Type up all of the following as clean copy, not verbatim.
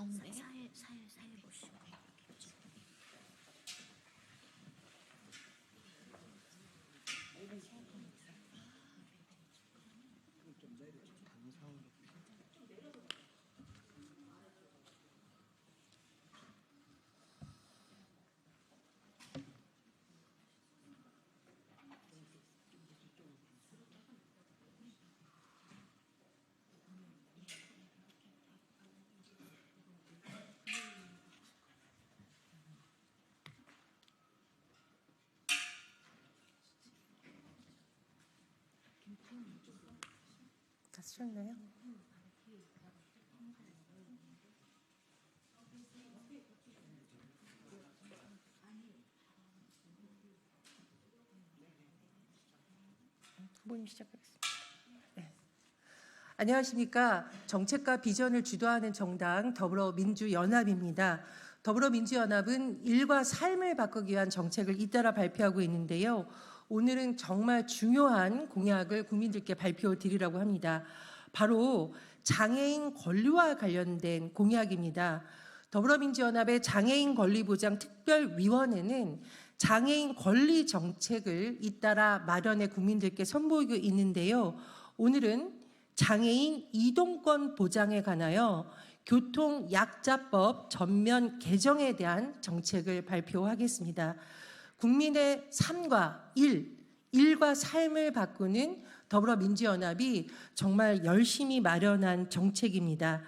가운데 사회 보시고. 다 쓰셨나요? 후보님 시작하겠습니다. 네. 안녕하십니까. 정책과 비전을 주도하는 정당 더불어민주연합입니다. 더불어민주연합은 일과 삶을 바꾸기 위한 정책을 잇따라 발표하고 있는데요. 오늘은 정말 중요한 공약을 국민들께 발표드리려고 합니다. 바로 장애인 권리와 관련된 공약입니다. 더불어민주연합의 장애인 권리보장 특별위원회는 장애인 권리 정책을 잇따라 마련해 국민들께 선보이고 있는데요. 오늘은 장애인 이동권 보장에 관하여 교통약자법 전면 개정에 대한 정책을 발표하겠습니다. 국민의 삶과 일과 삶을 바꾸는 더불어민주연합이 정말 열심히 마련한 정책입니다.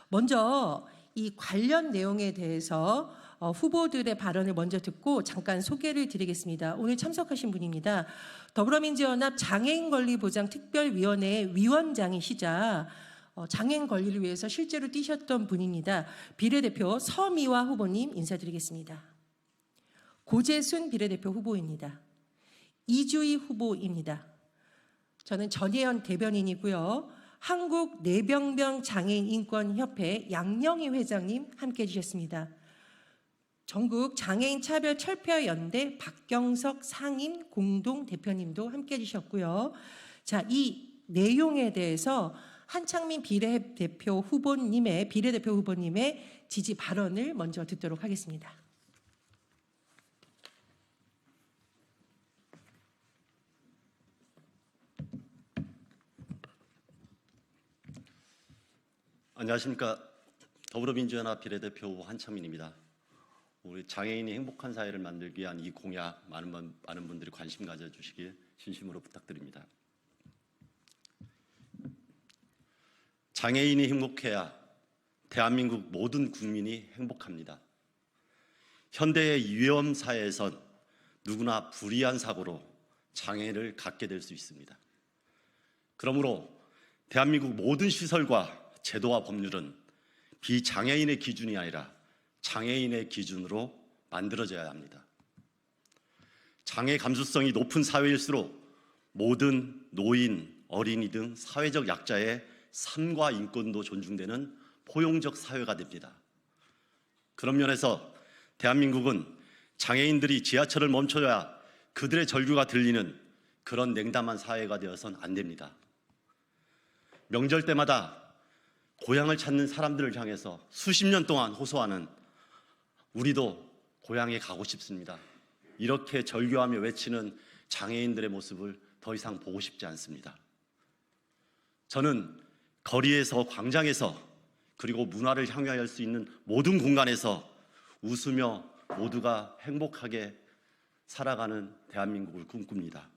먼저 이 관련 내용에 대해서 후보들의 발언을 먼저 듣고 잠깐 소개를 드리겠습니다. 오늘 참석하신 분입니다. 더불어민주연합 장애인권리보장 특별위원회 위원장이시자 장애인 권리를 위해서 실제로 뛰셨던 분입니다. 비례대표 서미화 후보님 인사드리겠습니다. 고재순 비례대표 후보입니다. 이주희 후보입니다. 저는 전혜연 대변인이고요. 한국뇌병병장애인인권협회 양영희 회장님 함께해 주셨습니다. 전국장애인차별철폐연대 박경석 상임 공동대표님도 함께해 주셨고요. 자, 이 내용에 대해서 한창민 비례대표 후보님의 지지 발언을 먼저 듣도록 하겠습니다. 안녕하십니까. 더불어민주연합 비례대표 한창민입니다. 우리 장애인이 행복한 사회를 만들기 위한 이 공약 많은 분들이 관심 가져주시길 진심으로 부탁드립니다. 장애인이 행복해야 대한민국 모든 국민이 행복합니다. 현대의 위험 사회에선 누구나 불의한 사고로 장애를 갖게 될 수 있습니다. 그러므로 대한민국 모든 시설과 제도와 법률은 비장애인의 기준이 아니라 장애인의 기준으로 만들어져야 합니다. 장애 감수성이 높은 사회일수록 모든 노인, 어린이 등 사회적 약자의 삶과 인권도 존중되는 포용적 사회가 됩니다. 그런 면에서 대한민국은 장애인들이 지하철을 멈춰야 그들의 절규가 들리는 그런 냉담한 사회가 되어서는 안 됩니다. 명절 때마다 고향을 찾는 사람들을 향해서 수십 년 동안 호소하는 우리도 고향에 가고 싶습니다. 이렇게 절규하며 외치는 장애인들의 모습을 더 이상 보고 싶지 않습니다. 저는 거리에서, 광장에서, 그리고 문화를 향유할 수 있는 모든 공간에서 웃으며 모두가 행복하게 살아가는 대한민국을 꿈꿉니다.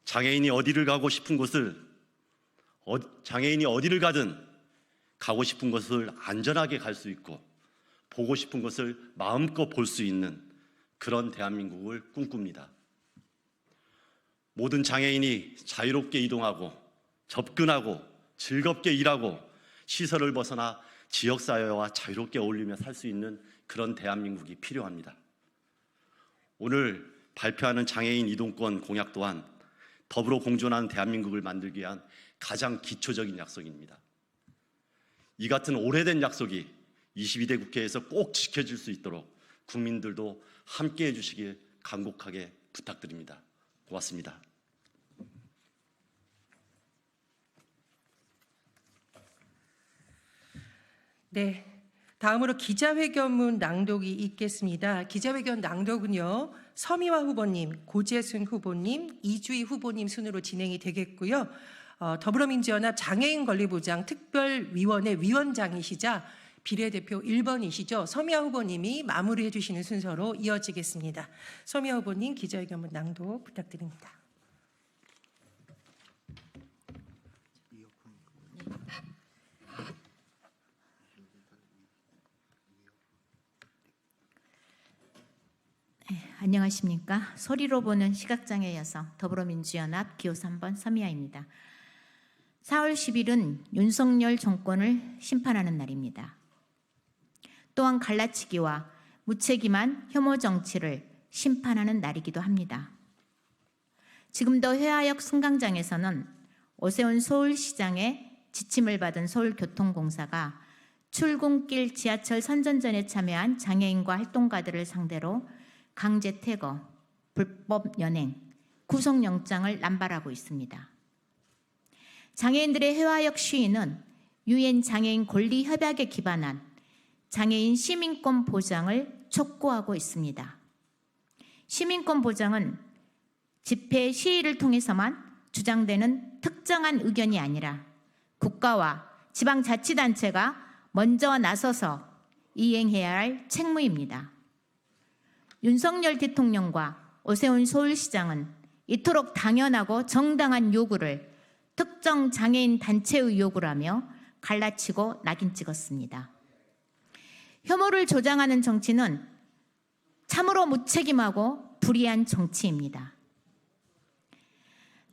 장애인이 어디를 가든 가고 싶은 곳을 안전하게 갈 수 있고 보고 싶은 것을 마음껏 볼 수 있는 그런 대한민국을 꿈꿉니다. 모든 장애인이 자유롭게 이동하고 접근하고 즐겁게 일하고 시설을 벗어나 지역사회와 자유롭게 어울리며 살 수 있는 그런 대한민국이 필요합니다. 오늘 발표하는 장애인 이동권 공약 또한 더불어 공존하는 대한민국을 만들기 위한 가장 기초적인 약속입니다. 이 같은 오래된 약속이 22대 국회에서 꼭 지켜질 수 있도록 국민들도 함께해 주시길 간곡하게 부탁드립니다. 고맙습니다. 네, 다음으로 기자회견문 낭독이 있겠습니다. 기자회견 낭독은요, 서미화 후보님, 고재순 후보님, 이주희 후보님 순으로 진행이 되겠고요. 더불어민주연합 장애인권리보장 특별위원회 위원장이시자 비례대표 1번이시죠. 서미화 후보님이 마무리해 주시는 순서로 이어지겠습니다. 서미화 후보님 기자회견문 낭독 부탁드립니다. 안녕하십니까. 소리로 보는 시각장애 여성 더불어민주연합 기호 3번 서미아입니다. 4월 10일은 윤석열 정권을 심판하는 날입니다. 또한 갈라치기와 무책임한 혐오 정치를 심판하는 날이기도 합니다. 지금도 회화역 승강장에서는 오세훈 서울시장의 지침을 받은 서울교통공사가 출근길 지하철 선전전에 참여한 장애인과 활동가들을 상대로 강제 퇴거, 불법 연행, 구속영장을 남발하고 있습니다. 장애인들의 회화역 시위는 유엔 장애인 권리 협약에 기반한 장애인 시민권 보장을 촉구하고 있습니다. 시민권 보장은 집회 시위를 통해서만 주장되는 특정한 의견이 아니라 국가와 지방자치단체가 먼저 나서서 이행해야 할 책무입니다. 윤석열 대통령과 오세훈 서울시장은 이토록 당연하고 정당한 요구를 특정 장애인 단체의 요구라며 갈라치고 낙인 찍었습니다. 혐오를 조장하는 정치는 참으로 무책임하고 불의한 정치입니다.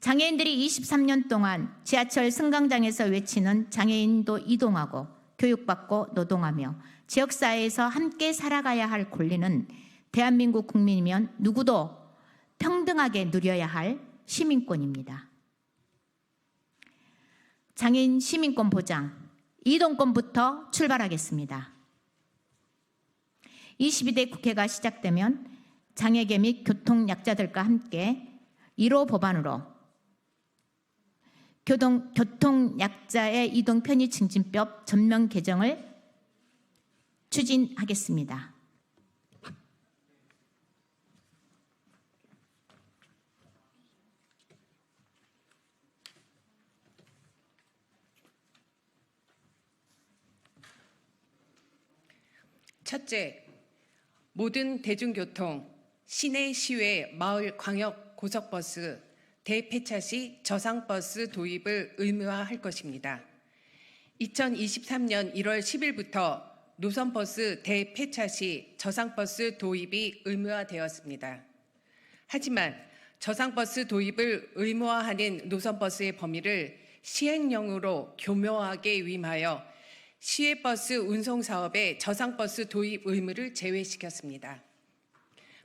장애인들이 23년 동안 지하철 승강장에서 외치는 장애인도 이동하고 교육받고 노동하며 지역사회에서 함께 살아가야 할 권리는 대한민국 국민이면 누구도 평등하게 누려야 할 시민권입니다. 장애인 시민권 보장, 이동권부터 출발하겠습니다. 22대 국회가 시작되면 장애계 및 교통약자들과 함께 1호 법안으로 교통약자의 이동 편의 증진법 전면 개정을 추진하겠습니다. 첫째, 모든 대중교통, 시내 시외, 마을 광역 고속버스, 대폐차 시 저상버스 도입을 의무화할 것입니다. 2023년 1월 10일부터 노선버스 대폐차 시 저상버스 도입이 의무화되었습니다. 하지만 저상버스 도입을 의무화하는 노선버스의 범위를 시행령으로 교묘하게 위임하여 시외버스 운송사업의 저상버스 도입 의무를 제외시켰습니다.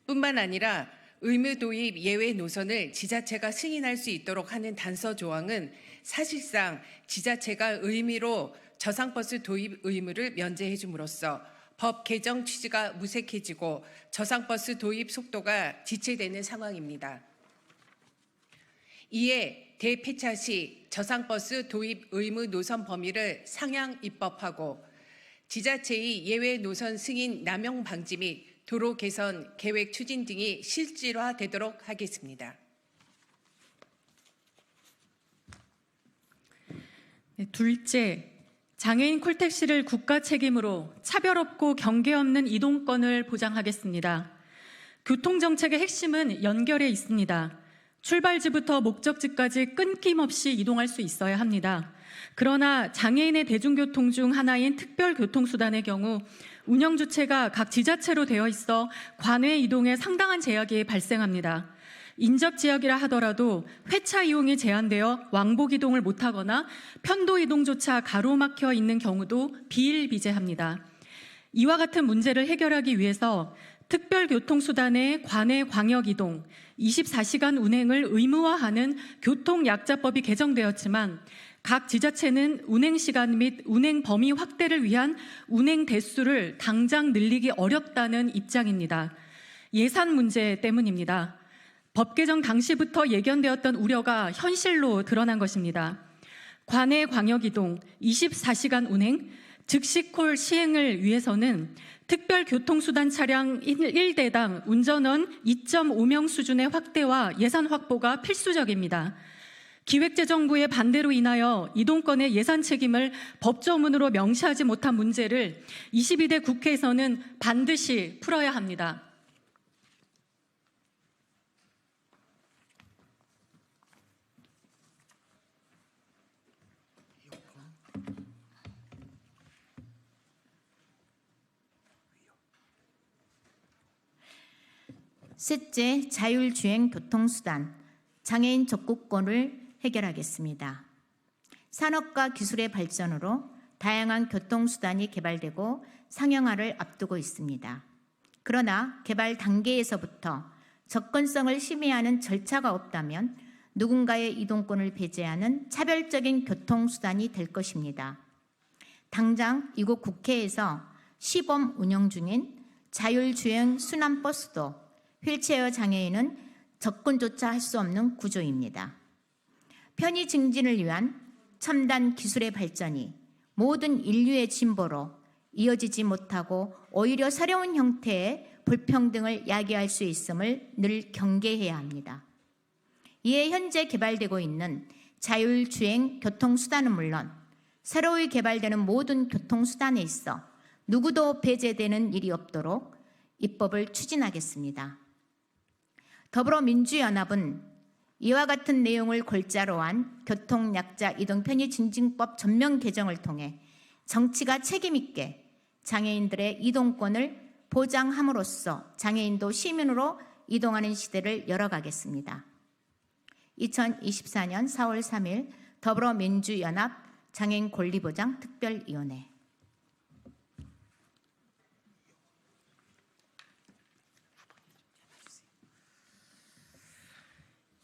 뿐만 아니라 의무 도입 예외 노선을 지자체가 승인할 수 있도록 하는 단서 조항은 사실상 지자체가 의무로 저상버스 도입 의무를 면제해 줌으로써 법 개정 취지가 무색해지고 저상버스 도입 속도가 지체되는 상황입니다. 이에 대폐차 시 저상버스 도입 의무 노선 범위를 상향 입법하고 지자체의 예외 노선 승인 남용 방지 및 도로 개선 계획 추진 등이 실질화되도록 하겠습니다. 네, 둘째, 장애인 콜택시를 국가 책임으로 차별 없고 경계 없는 이동권을 보장하겠습니다. 교통정책의 핵심은 연결에 있습니다. 출발지부터 목적지까지 끊김없이 이동할 수 있어야 합니다. 그러나 장애인의 대중교통 중 하나인 특별교통수단의 경우 운영 주체가 각 지자체로 되어 있어 관외 이동에 상당한 제약이 발생합니다. 인접 지역이라 하더라도 회차 이용이 제한되어 왕복 이동을 못하거나 편도 이동조차 가로막혀 있는 경우도 비일비재합니다. 이와 같은 문제를 해결하기 위해서 특별교통수단의 관외 광역이동, 24시간 운행을 의무화하는 교통약자법이 개정되었지만 각 지자체는 운행시간 및 운행 범위 확대를 위한 운행 대수를 당장 늘리기 어렵다는 입장입니다. 예산 문제 때문입니다. 법 개정 당시부터 예견되었던 우려가 현실로 드러난 것입니다. 관외 광역이동, 24시간 운행, 즉시콜 시행을 위해서는 특별교통수단 차량 1대당 운전원 2.5명 수준의 확대와 예산 확보가 필수적입니다. 기획재정부의 반대로 인하여 이동권의 예산 책임을 법조문으로 명시하지 못한 문제를 22대 국회에서는 반드시 풀어야 합니다. 셋째, 자율주행 교통수단, 장애인 접근권을 해결하겠습니다. 산업과 기술의 발전으로 다양한 교통수단이 개발되고 상용화를 앞두고 있습니다. 그러나 개발 단계에서부터 접근성을 심의하는 절차가 없다면 누군가의 이동권을 배제하는 차별적인 교통수단이 될 것입니다. 당장 이곳 국회에서 시범 운영 중인 자율주행 순환버스도 휠체어 장애인은 접근조차 할 수 없는 구조입니다. 편의 증진을 위한 첨단 기술의 발전이 모든 인류의 진보로 이어지지 못하고 오히려 새로운 형태의 불평등을 야기할 수 있음을 늘 경계해야 합니다. 이에 현재 개발되고 있는 자율주행 교통수단은 물론 새로이 개발되는 모든 교통수단에 있어 누구도 배제되는 일이 없도록 입법을 추진하겠습니다. 더불어민주연합은 이와 같은 내용을 골자로 한 교통약자 이동편의증진법 전면 개정을 통해 정치가 책임있게 장애인들의 이동권을 보장함으로써 장애인도 시민으로 이동하는 시대를 열어가겠습니다. 2024년 4월 3일 더불어민주연합 장애인 권리보장 특별위원회.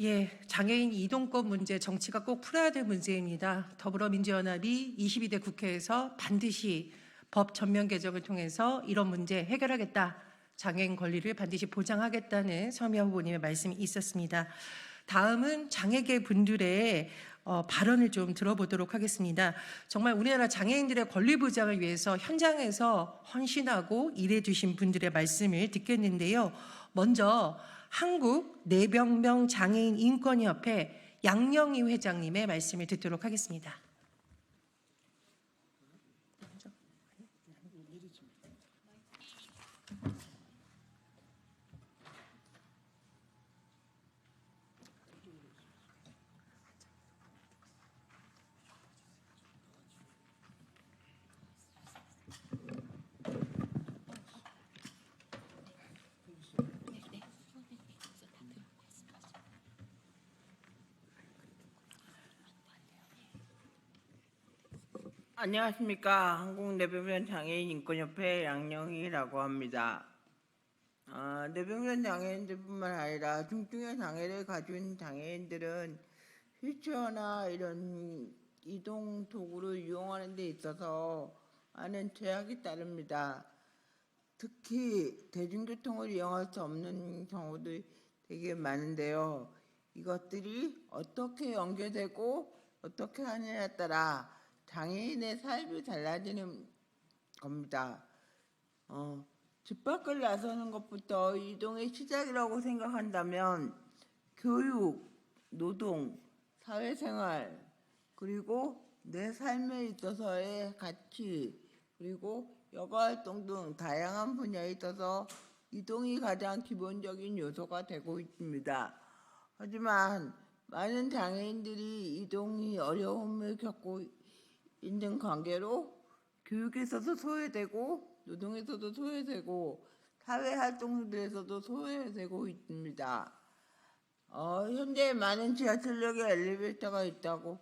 예, 장애인 이동권 문제 정치가 꼭 풀어야 될 문제입니다. 더불어민주연합이 22대 국회에서 반드시 법 전면 개정을 통해서 이런 문제 해결하겠다. 장애인 권리를 반드시 보장하겠다는 서미화 후보님의 말씀이 있었습니다. 다음은 장애계 분들의 발언을 좀 들어보도록 하겠습니다. 정말 우리나라 장애인들의 권리 보장을 위해서 현장에서 헌신하고 일해주신 분들의 말씀을 듣겠는데요. 먼저 한국 뇌병명 장애인 인권협회 양영희 회장님의 말씀을 듣도록 하겠습니다. 안녕하십니까. 한국뇌병면 장애인 인권협회 양영희라고 합니다. 뇌병면 장애인들뿐만 아니라 중증의 장애를 가진 장애인들은 휠체어나 이런 이동 도구를 이용하는 데 있어서 많은 제약이 따릅니다. 특히 대중교통을 이용할 수 없는 경우도 되게 많은데요. 이것들이 어떻게 연계되고 어떻게 하느냐에 따라 장애인의 삶이 달라지는 겁니다. 집 밖을 나서는 것부터 이동의 시작이라고 생각한다면 교육, 노동, 사회생활, 그리고 내 삶에 있어서의 가치, 그리고 여가활동 등 다양한 분야에 있어서 이동이 가장 기본적인 요소가 되고 있습니다. 하지만 많은 장애인들이 이동이 어려움을 겪고 있는 관계로 교육에서도 소외되고 노동에서도 소외되고 사회활동들에서도 소외되고 있습니다. 현재 많은 지하철역에 엘리베이터가 있다고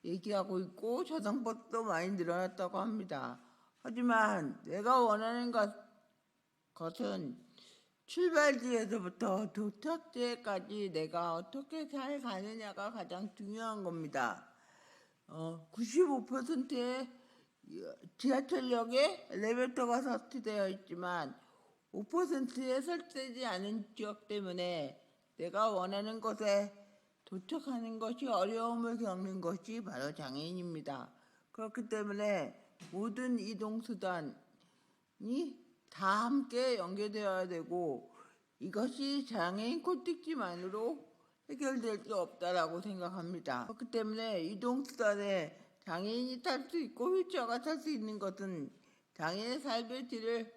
얘기하고 있고 저상버스도 많이 늘어났다고 합니다. 하지만 내가 원하는 것은 출발지에서부터 도착지에까지 내가 어떻게 잘 가느냐가 가장 중요한 겁니다. 95%의 지하철역에 엘리베이터가 설치되어 있지만 5%에 설치되지 않은 지역 때문에 내가 원하는 곳에 도착하는 것이 어려움을 겪는 것이 바로 장애인입니다. 그렇기 때문에 모든 이동수단이 다 함께 연계되어야 되고 이것이 장애인 콜택지만으로 해결될 수 없다라고 생각합니다. 그렇기 때문에 이동수단에 장애인이 탈 수 있고 휠체어가 탈 수 있는 것은 장애인의 삶의 질을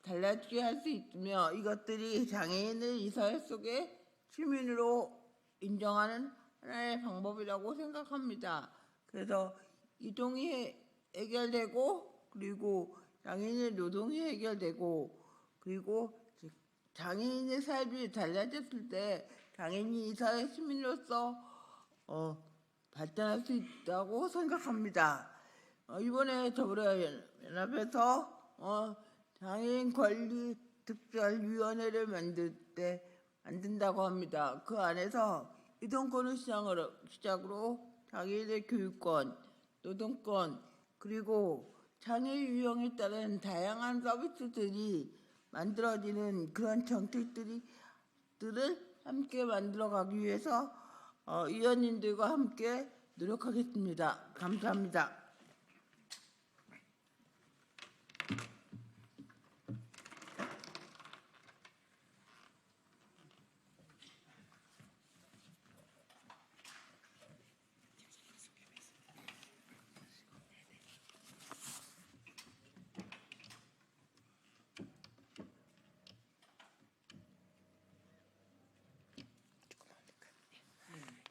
달라지게 할 수 있으며 이것들이 장애인을 이 사회 속에 시민으로 인정하는 하나의 방법이라고 생각합니다. 그래서 이동이 해결되고 그리고 장애인의 노동이 해결되고 그리고 장애인의 삶이 달라졌을 때 장애인이 이 사회 시민으로서 발전할 수 있다고 생각합니다. 이번에 더불어연합에서 장애인 권리 특별위원회를 만든다고 합니다. 그 안에서 이동권을 시작으로 장애인의 교육권, 노동권, 그리고 장애 유형에 따른 다양한 서비스들이 만들어지는 그런 정책들을 함께 만들어가기 위해서 위원님들과 함께 노력하겠습니다. 감사합니다.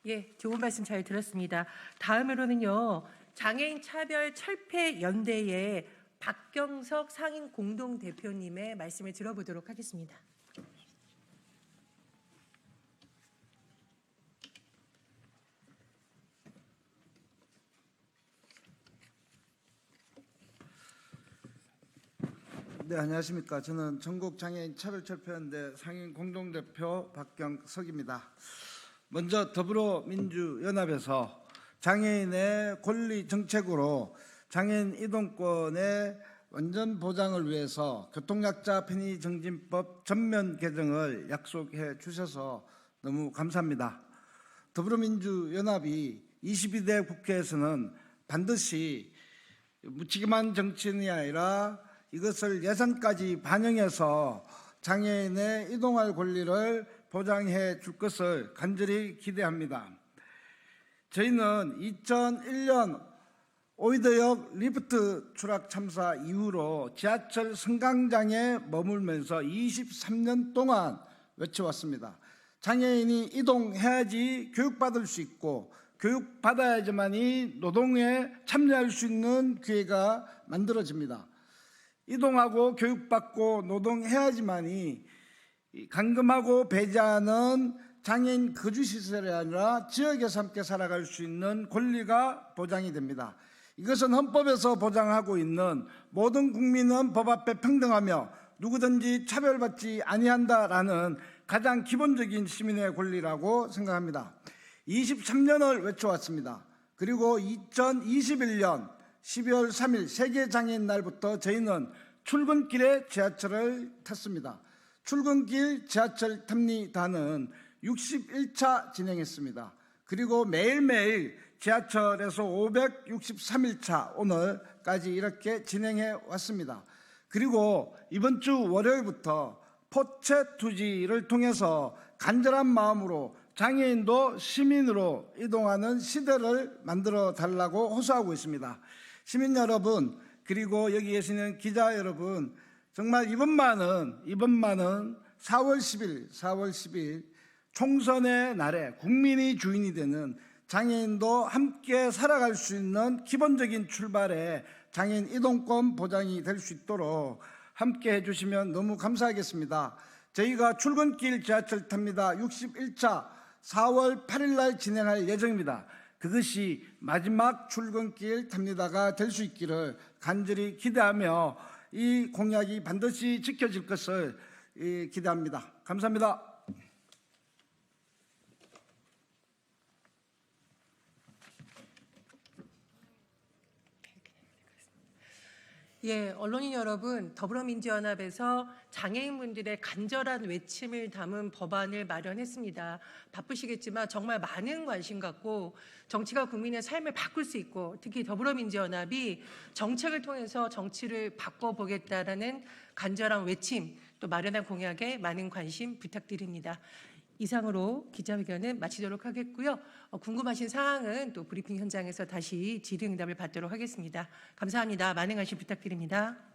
예, 좋은 말씀 잘 들었습니다. 다음으로는요, 장애인 차별 철폐 연대의 박경석 상임 공동 대표님의 말씀을 들어보도록 하겠습니다. 네, 안녕하십니까. 저는 전국장애인 차별철폐연대 상임 공동대표 박경석입니다. 먼저 더불어민주연합에서 장애인의 권리 정책으로 장애인 이동권의 완전 보장을 위해서 교통약자 편의정진법 전면 개정을 약속해 주셔서 너무 감사합니다. 더불어민주연합이 22대 국회에서는 반드시 묻히기만 정치인이 아니라 이것을 예산까지 반영해서 장애인의 이동할 권리를 보장해 줄 것을 간절히 기대합니다. 저희는 2001년 오이드역 리프트 추락 참사 이후로 지하철 승강장에 머물면서 23년 동안 외쳐왔습니다. 장애인이 이동해야지 교육받을 수 있고 교육받아야지만이 노동에 참여할 수 있는 기회가 만들어집니다. 이동하고 교육받고 노동해야지만이 감금하고 배제하는 장애인 거주시설이 아니라 지역에서 함께 살아갈 수 있는 권리가 보장이 됩니다. 이것은 헌법에서 보장하고 있는 모든 국민은 법 앞에 평등하며 누구든지 차별받지 아니한다라는 가장 기본적인 시민의 권리라고 생각합니다. 23년을 외쳐왔습니다. 그리고 2021년 12월 3일 세계장애인 날부터 저희는 출근길에 지하철을 탔습니다. 출근길 지하철 탑니다는 61차 진행했습니다. 그리고 매일매일 지하철에서 563일차 오늘까지 이렇게 진행해 왔습니다. 그리고 이번 주 월요일부터 포체 투지를 통해서 간절한 마음으로 장애인도 시민으로 이동하는 시대를 만들어 달라고 호소하고 있습니다. 시민 여러분, 그리고 여기 계시는 기자 여러분, 정말 이번만은 4월 10일 총선의 날에 국민이 주인이 되는 장애인도 함께 살아갈 수 있는 기본적인 출발에 장애인 이동권 보장이 될 수 있도록 함께 해주시면 너무 감사하겠습니다. 저희가 출근길 지하철 탑니다 61차 4월 8일 날 진행할 예정입니다. 그것이 마지막 출근길 탑니다가 될 수 있기를 간절히 기대하며 이 공약이 반드시 지켜질 것을 기대합니다. 감사합니다. 예, 언론인 여러분, 더불어민주연합에서 장애인분들의 간절한 외침을 담은 법안을 마련했습니다. 바쁘시겠지만 정말 많은 관심 갖고 정치가 국민의 삶을 바꿀 수 있고 특히 더불어민주연합이 정책을 통해서 정치를 바꿔보겠다라는 간절한 외침 또 마련한 공약에 많은 관심 부탁드립니다. 이상으로 기자회견은 마치도록 하겠고요. 궁금하신 사항은 또 브리핑 현장에서 다시 질의응답을 받도록 하겠습니다. 감사합니다. 많은 관심 부탁드립니다.